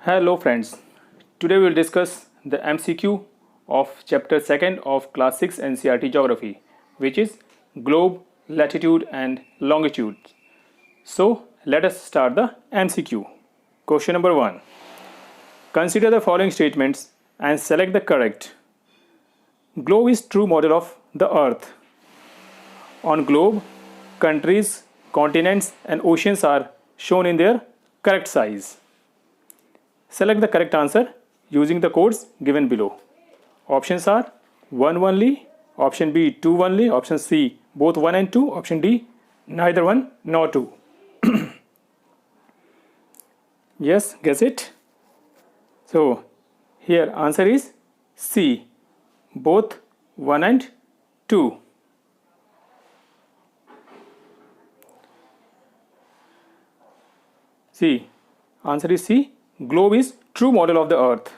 Hello friends, today we will discuss the MCQ of chapter 2nd of class 6 NCERT Geography, which is globe, latitude and longitude. So let us start the MCQ. Question number 1. Consider the following statements and select the correct. Globe is true model of the earth. On globe, countries, continents and oceans are shown in their correct size. Select the correct answer using the codes given below. Options are 1 only, option B 2 only, option C both 1 and 2, option D neither 1 nor 2. Yes, guess it. So here answer is C, both 1 and 2. C, answer is C. Globe is true model of the earth.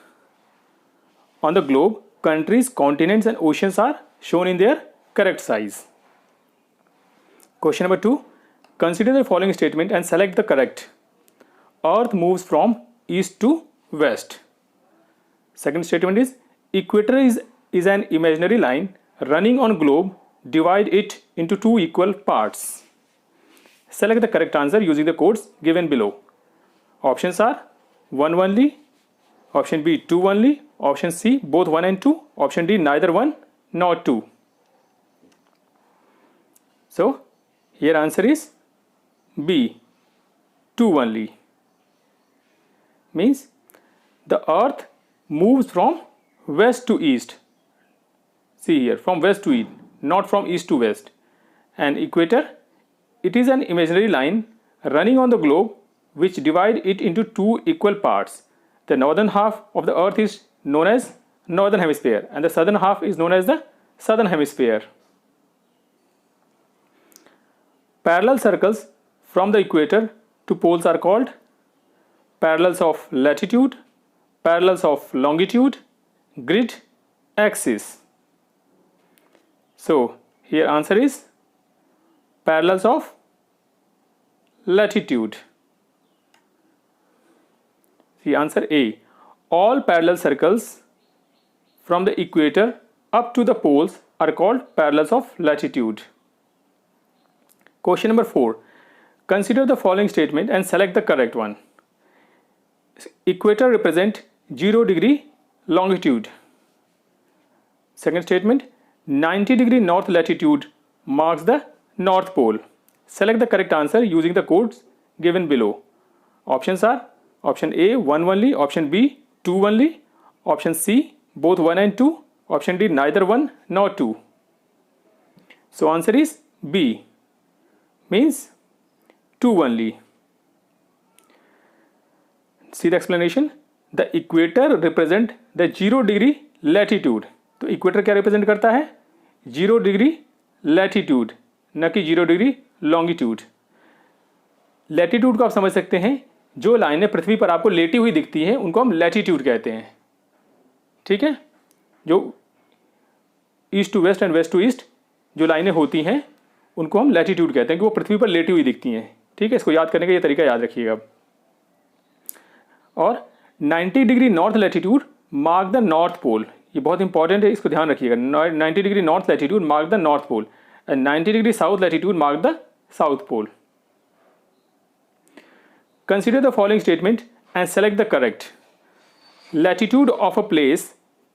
On the globe, countries, continents and oceans are shown in their correct size. Question number 2. Consider the following statement and select the correct. Earth moves from east to west. Second statement is equator is an imaginary line running on globe. Divide it into two equal parts. Select the correct answer using the codes given below. Options are 1 only, option B 2 only, option C both 1 and 2, option D neither 1 nor 2. So here answer is B, 2 only. Means the earth moves from west to east. See here, from west to east, not from east to west. And equator, it is an imaginary line running on the globe which divide it into two equal parts. The northern half of the earth is known as northern hemisphere and the southern half is known as the southern hemisphere. Parallel circles from the equator to poles are called parallels of latitude, parallels of longitude, grid, axis. So here answer is parallels of latitude. See answer A. All parallel circles from the equator up to the poles are called parallels of latitude. Question number 4. Consider the following statement and select the correct one. Equator represent 0 degree longitude. Second statement, 90 degree north latitude marks the North Pole. Select the correct answer using the codes given below. Options are option A 1 only, option B 2 only, option C both 1 and 2, option D neither 1 nor 2. So answer is B, means 2 only. See the explanation. The equator represent the 0 degree latitude. तो equator क्या represent करता है? 0 degree latitude, न कि 0 degree longitude. Latitude को आप समझ सकते हैं, जो लाइनें पृथ्वी पर आपको लेटी हुई दिखती हैं उनको हम लैटिट्यूड कहते हैं. ठीक है, जो east to west and west to east जो लाइनें होती हैं उनको हम लैटिट्यूड कहते हैं कि वो पृथ्वी पर लेटी हुई दिखती हैं. ठीक है, इसको याद करने का ये तरीका याद रखिएगा. और 90 degree north latitude mark the north pole. ये बहुत इंपॉर्टेंट है, इसको ध्यान रखिएगा. 90 degree north latitude mark the north pole and 90 degree south latitude mark the south pole. Consider the following statement and select the correct. Latitude of a place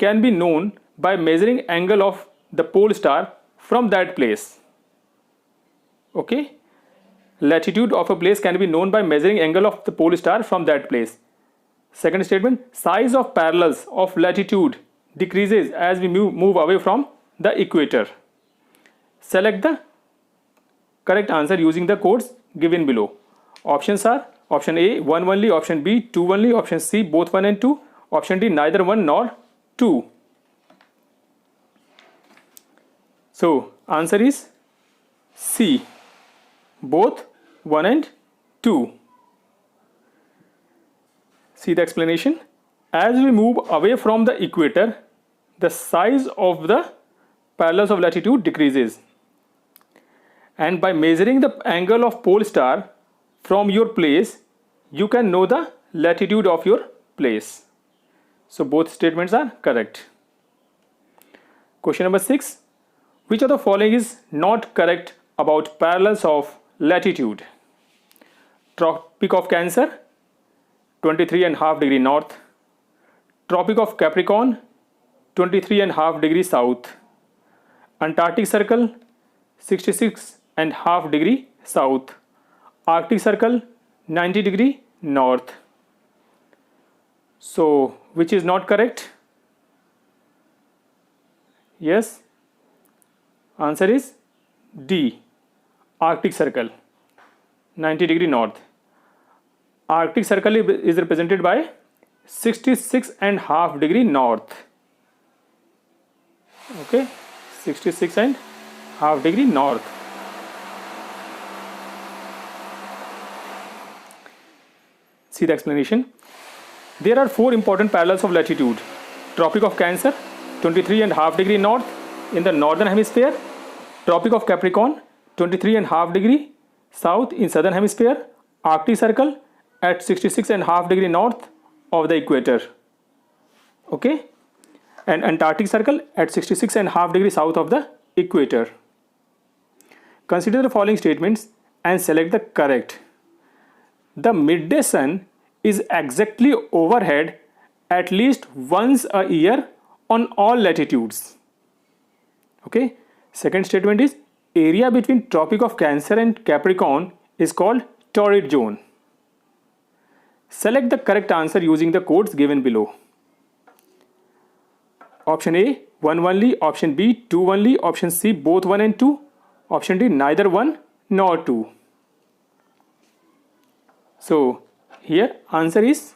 can be known by measuring angle of the pole star from that place. Okay? Latitude of a place can be known by measuring angle of the pole star from that place. Second statement, size of parallels of latitude decreases as we move away from the equator. Select the correct answer using the codes given below. Options are option A 1 only, option B 2 only, option C both 1 and 2, option D neither 1 nor 2. So answer is C, both 1 and 2. See the explanation. As we move away from the equator, the size of the parallels of latitude decreases. And by measuring the angle of pole star from your place, you can know the latitude of your place. So both statements are correct. Question number 6. Which of the following is not correct about parallels of latitude? Tropic of Cancer, 23.5 degree north. Tropic of Capricorn, 23.5 degree south. Antarctic Circle, 66.5 degree south. Arctic Circle, 90 degree north. So which is not correct? Yes, answer is D, Arctic Circle, 90 degree north. Arctic Circle is represented by 66.5 degree north. Okay, 66.5 degree north. See the explanation. There are 4 important parallels of latitude. Tropic of Cancer, 23.5 degree north in the northern hemisphere. Tropic of Capricorn, 23.5 degree south in southern hemisphere. Arctic Circle at 66.5 degree north of the equator. Okay, and Antarctic Circle at 66.5 degree south of the equator. Consider the following statements and select the correct. The midday sun is exactly overhead at least once a year on all latitudes. Okay. Second statement is area between Tropic of Cancer and Capricorn is called torrid zone. Select the correct answer using the codes given below. Option A, 1 only. Option B, 2 only. Option C, both 1 and 2. Option D, neither 1 nor 2. So here answer is,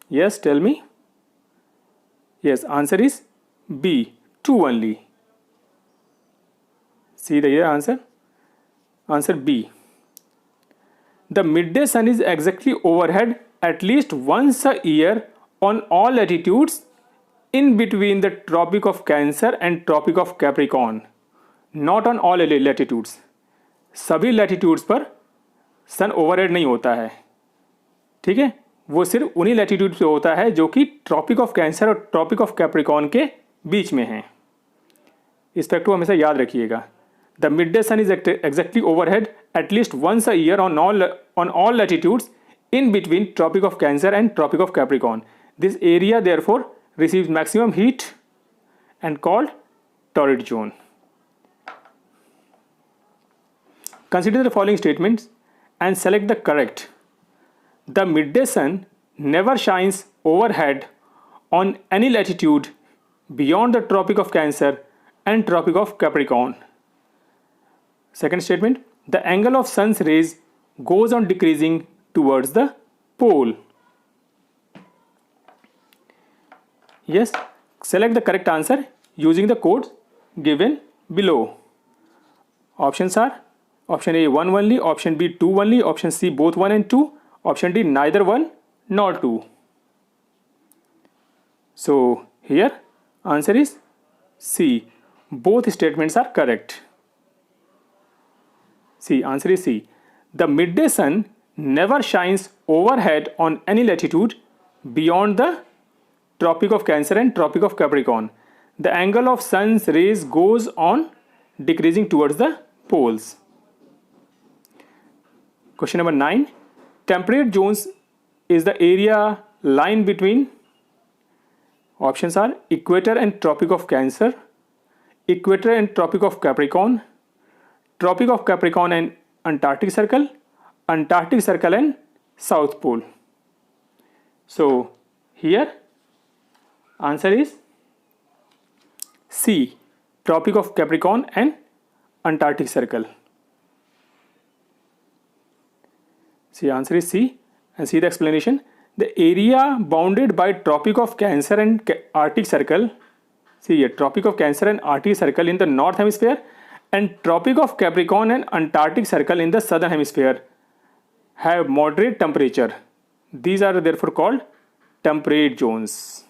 yes, tell me. Yes, answer is B, 2 only. See the here answer. Answer B. The midday sun is exactly overhead at least once a year on all latitudes in between the Tropic of Cancer and Tropic of Capricorn. Not on all latitudes. सभी latitudes पर सन overhead नहीं होता है, ठीक है, वो सिर्फ उन्हीं लैटिट्यूड पे होता है जो कि ट्रॉपिक ऑफ कैंसर और ट्रॉपिक ऑफ कैप्रिकॉर्न के बीच में हैं. इस फैक्ट को हमेशा याद रखिएगा. The midday sun is exactly overhead at least once a year on all latitudes in between Tropic of Cancer and Tropic of Capricorn. This area therefore receives maximum heat and called torrid zone. Consider the following statements and select the correct. The midday sun never shines overhead on any latitude beyond the Tropic of Cancer and Tropic of Capricorn. Second statement, the angle of sun's rays goes on decreasing towards the pole. Yes, select the correct answer using the codes given below. Options are option A 1 only, option B 2 only, option C both 1 and 2, option D neither 1 nor 2. So here answer is C. Both statements are correct. C, answer is C. The midday sun never shines overhead on any latitude beyond the Tropic of Cancer and Tropic of Capricorn. The angle of sun's rays goes on decreasing towards the poles. Question number 9. Temperate zones is the area lying between, options are equator and Tropic of Cancer, equator and Tropic of Capricorn, Tropic of Capricorn and Antarctic Circle, Antarctic Circle and South Pole. So here answer is C, Tropic of Capricorn and Antarctic Circle. See, answer is C, and see the explanation. The area bounded by Tropic of Cancer and Arctic Circle, see here, Tropic of Cancer and Arctic Circle in the North Hemisphere and Tropic of Capricorn and Antarctic Circle in the Southern Hemisphere have moderate temperature. These are therefore called temperate zones.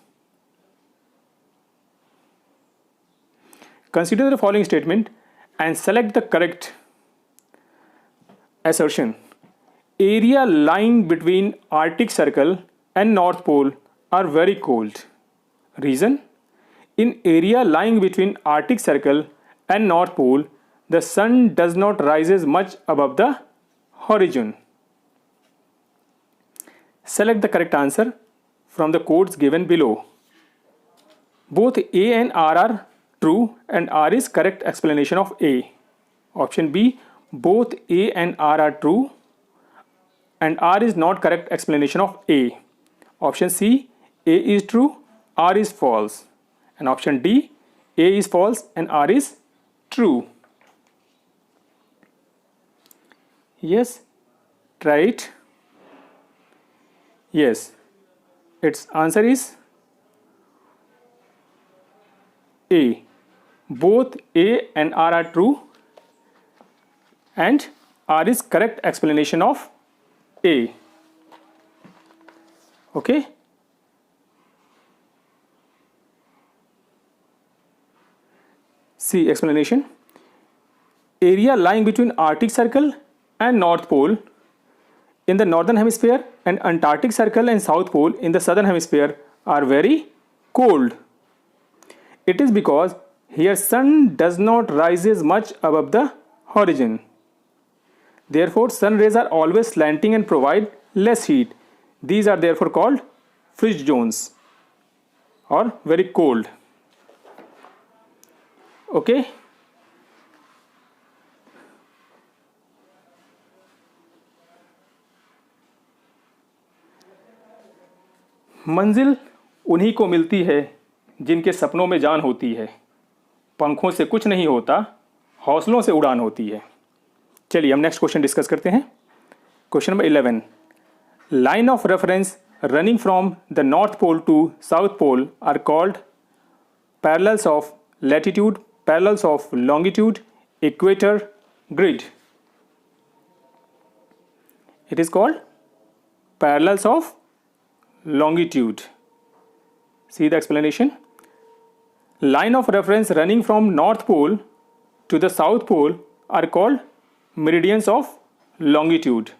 Consider the following statement and select the correct assertion. Area lying between Arctic Circle and North Pole are very cold. Reason? In area lying between Arctic Circle and North Pole, the sun does not rises much above the horizon. Select the correct answer from the codes given below. Both A and R are true and R is correct explanation of A. Option B, both A and R are true and R is not correct explanation of A. Option C, A is true, R is false. And option D, A is false and R is true. Yes, try it. Yes, its answer is A. Both A and R are true and R is correct explanation of A. Okay. See explanation. Area lying between Arctic Circle and North Pole in the northern hemisphere and Antarctic Circle and South Pole in the southern hemisphere are very cold. It is because here sun does not rises much above the horizon. Therefore, sun rays are always slanting and provide less heat. These are therefore called fridge zones or very cold. Okay. मंजिल उन्हीं को मिलती है जिनके सपनों में जान होती है। पंखों से कुछ नहीं होता, हौसलों से उड़ान होती है। चलिए हम नेक्स्ट क्वेश्चन डिस्कस करते हैं। Question number 11, line of reference running from the north pole to south pole are called parallels of latitude, parallels of longitude, equator, grid. It is called parallels of longitude. See the explanation. Line of reference running from North Pole to the South Pole are called meridians of longitude.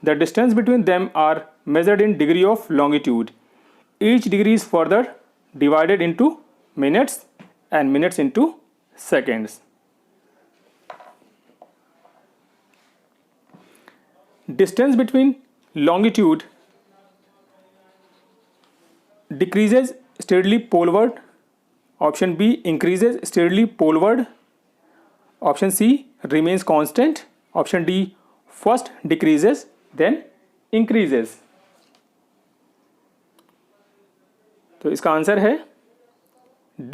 The distance between them are measured in degree of longitude. Each degree is further divided into minutes and minutes into seconds. Distance between longitude decreases steadily poleward. Option B, increases steadily poleward. Option C, remains constant. Option D, first decreases then increases. तो इसका answer है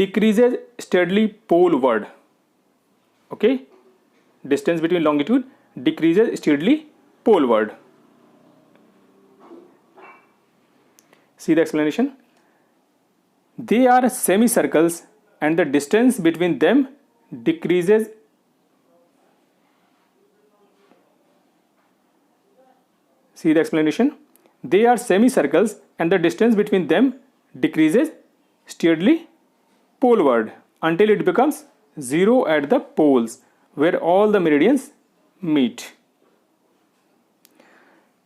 decreases steadily poleward. Okay, distance between longitude decreases steadily poleward. See the explanation. They are semicircles and the distance between them decreases. See the explanation. They are semicircles and the distance between them decreases steadily poleward until it becomes zero at the poles where all the meridians meet.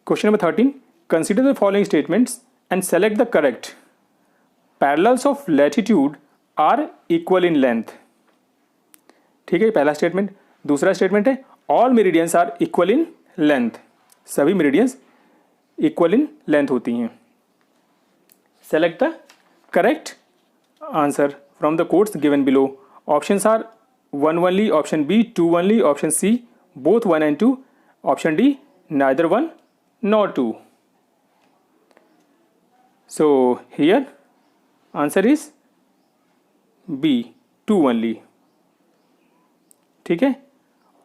Question number 13. Consider the following statements and select the correct. Parallels of latitude are equal in length. ठीक है, पहला statement. दूसरा statement है all meridians are equal in length. सभी meridians equal in length होती हैं। Select the correct answer from the codes given below. Options are 1 only, option B 2 only, option C both 1 and 2, option D neither 1 nor 2. So here answer is B, 2 only. ठीक है,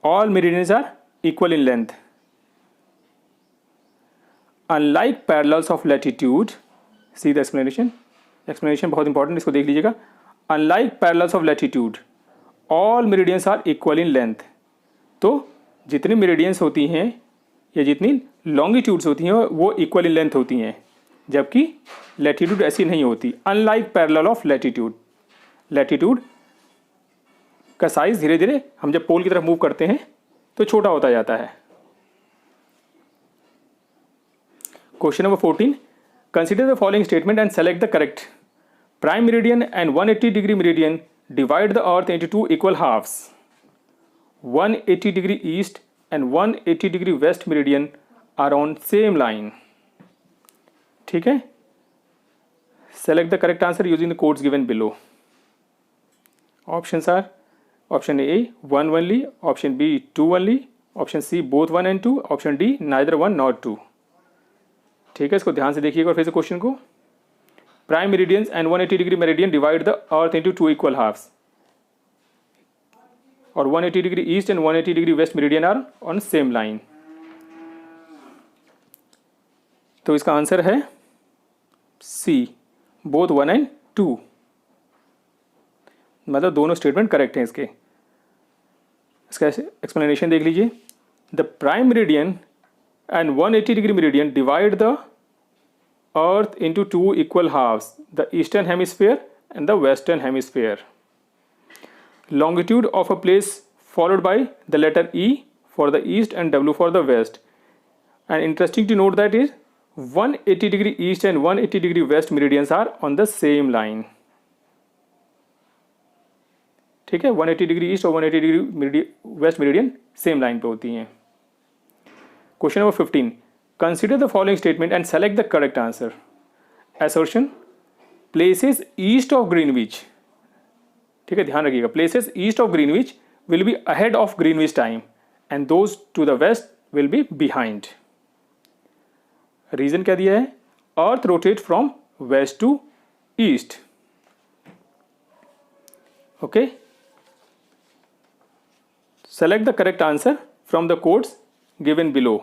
all meridians are equal in length. Unlike parallels of latitude, see the explanation. Explanation बहुत important, इसको देख लीजिएगा। Unlike parallels of latitude, all meridians are equal in length. तो जितनी meridians होती हैं या जितनी longitudes होती हैं वो equal in length होती हैं, जबकि लैटिट्यूड ऐसी नहीं होती। Unlike parallel of latitude, latitude का साइज धीरे धीरे हम जब पोल की तरफ मूव करते हैं तो छोटा होता जाता है। Question number 14, Consider the following statement and select the correct. Prime meridian and 180-degree meridian divide the earth into two equal halves. 180-degree east and 180-degree west meridian are on same line. ठीक है? Select the correct answer using the codes given below. Options are option A 1 only, option B 2 only, option C both 1 and 2, option D neither 1 nor 2. ठीक है, इसको ध्यान से देखिएगा फिर से क्वेश्चन को. Prime meridians and 180 degree meridian divide the earth into two equal halves, और 180 degree east and 180 degree west meridian are on same line. तो इसका आंसर है सी बोथ 1 एंड 2, मतलब दोनों स्टेटमेंट करेक्ट हैं इसके. इसका एक्सप्लेनेशन देख लीजिए. The prime meridian and 180 degree meridian divide the earth into two equal halves, the eastern hemisphere and the western hemisphere. Longitude of a place followed by the letter E for the east and W for the west. And interesting to note that is 180 degree east and 180 degree west meridians are on the same line. ठीक है, 180 degree east और 180 degree west meridian same line पे होती हैं. Question number 15. Consider the following statement and select the correct answer. Assertion: places east of Greenwich, ठीक है, ध्यान रखिएगा, places east of Greenwich will be ahead of Greenwich time and those to the west will be behind. Reason क्या दिया है? Earth rotates from west to east. Okay. Select the correct answer from the codes given below.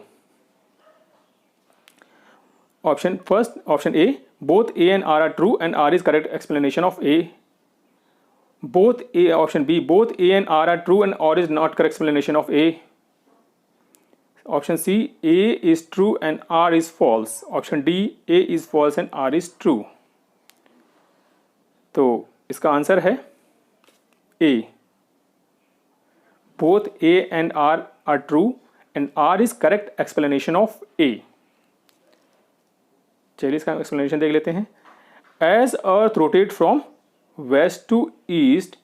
Option first, option A, both A and R are true and R is correct explanation of A. Both A, option B, both A and R are true and R is not correct explanation of A. Option C, A is true and R is false. Option D, A is false and R is true. तो इसका answer है A. Both A and R are true and R is correct explanation of A. चलिए इसका explanation देख लेते हैं. As earth rotate from west to east,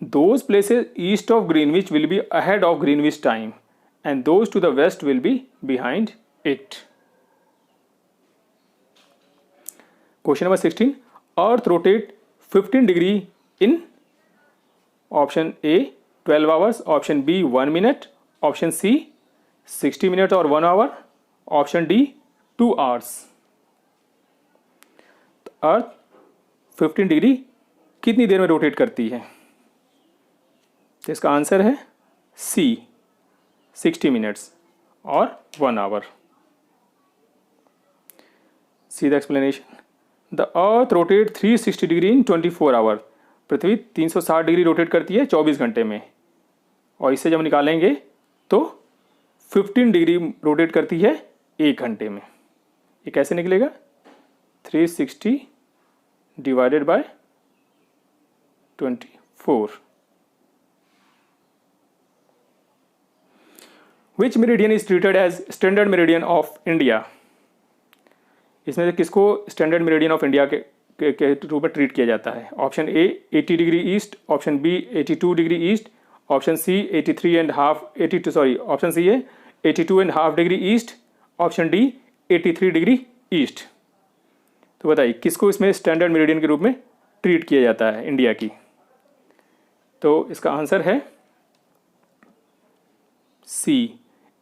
those places east of Greenwich will be ahead of Greenwich time and those to the west will be behind it. Question number 16. Earth rotate 15 degree in option A 12 hours, option B 1 minute, option C 60 minute और 1 hour, option D 2 hours. Earth 15 degree कितनी देर में rotate करती है? तो इसका answer है सी 60 minutes और 1 hour. See the explanation. The earth rotate 360 degree in 24 hour. पृथ्वी 360 डिग्री रोटेट करती है 24 घंटे में, और इससे जब निकालेंगे तो 15 डिग्री रोटेट करती है 1 घंटे में. ये कैसे निकलेगा? 360 divided by 24. Which meridian is treated as standard meridian of India? इसमें से किसको स्टैंडर्ड मेरिडियन ऑफ इंडिया के रूप में ट्रीट किया जाता है? Option A 80 degree east, option B 82 degree east, option C 82.5 option C है 82.5 degree east, option D 83 degree east. तो बताइए किसको इसमें स्टैंडर्ड मेरिडियन के रूप में ट्रीट किया जाता है इंडिया की? तो इसका आंसर है सी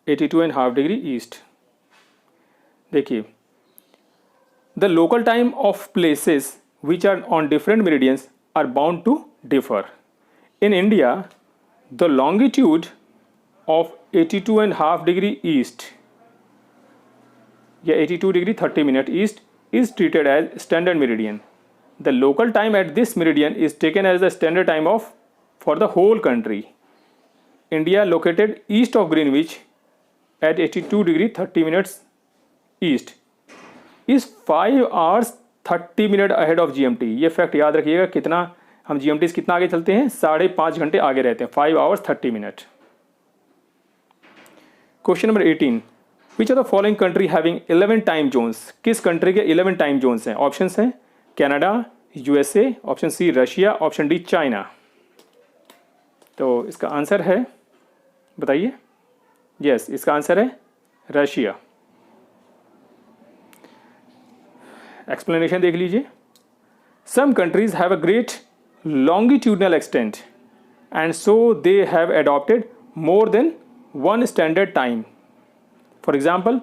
82.5 डिग्री ईस्ट. देखिए, the local time of places which are on different meridians are bound to differ. In India the longitude of 82.5 degree east या 82 degree 30 minute east is treated as standard meridian. The local time at this meridian is taken as the standard time for the whole country. India located east of Greenwich at 82 degree 30 minutes east is 5 hours 30 minute ahead of GMT. ये fact याद रखिएगा, कितना हम GMT से कितना आगे चलते हैं? 5.5 घंटे आगे रहते हैं. 5 hours 30 minutes. Question number 18. Which are the following country having 11 time zones, किस कंट्री के 11 टाइम जोन्स हैं? ऑप्शंस हैं Canada, USA, option C Russia, option D China. तो इसका आंसर है, बताइए। यस, इसका आंसर है रशिया। एक्सप्लेनेशन देख लीजिए। Some countries have a great longitudinal extent and so they have adopted more than one standard time. For example,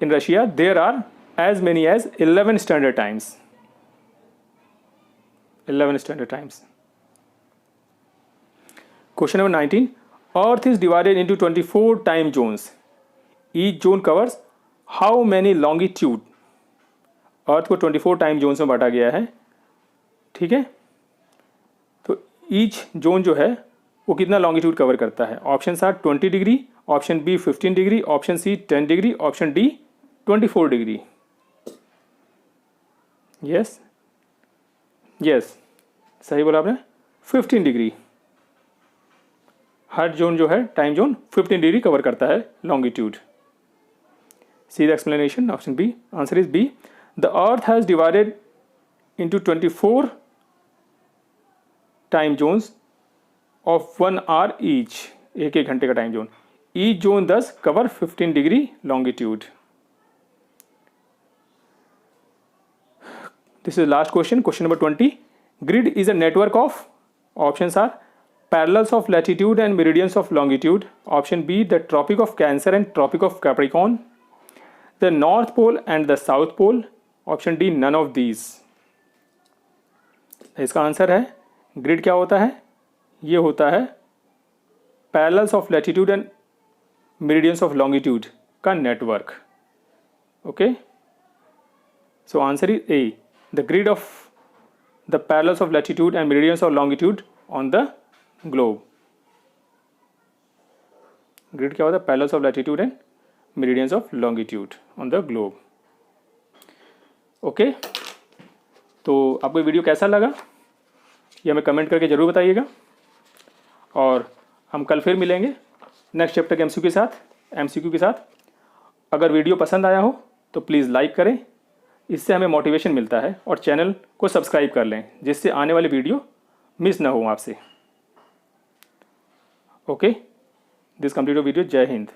in Russia there are as many as 11 standard times. 11 standard times. Question number 19. Earth is divided into 24 time zones. Each zone covers how many longitude? अर्थ को 24 time zones में बांटा गया है, ठीक है। तो each zone जो है वो कितना लॉन्गिट्यूड कवर करता है? Option are 20 degree, option B 15 degree, option C 10 degree, option D 24 degree. Yes yes, सही बोला आपने, 15 डिग्री। हर जोन जो है टाइम जोन 15 डिग्री कवर करता है longitude. See the explanation, option B, answer is B. The earth has divided into 24 time zones of 1 hour each, एक एक घंटे का time zone. Each zone thus cover 15 degree longitude. This is last question, question number 20. Grid is a network of, options are parallels of latitude and meridians of longitude. Option B, the Tropic of Cancer and Tropic of Capricorn, the North Pole and the South Pole. Option D, none of these. इसका answer है, grid क्या होता है? ये होता है parallels of latitude and meridians of longitude का network. Okay, so answer is A, the grid of the parallels of latitude and meridians of longitude on the globe. Grid क्या होता है? Parallels of latitude and meridians of longitude on the globe. Okay, तो आपको video कैसा लगा ये हमें comment करके ज़रूर बताइएगा, और हम कल फिर मिलेंगे नेक्स्ट चैप्टर के एमसीक्यू के साथ। अगर वीडियो पसंद आया हो तो प्लीज़ लाइक करें, इससे हमें मोटिवेशन मिलता है, और चैनल को सब्सक्राइब कर लें जिससे आने वाली वीडियो मिस ना हो आपसे। Okay, this complete video. जय हिंद।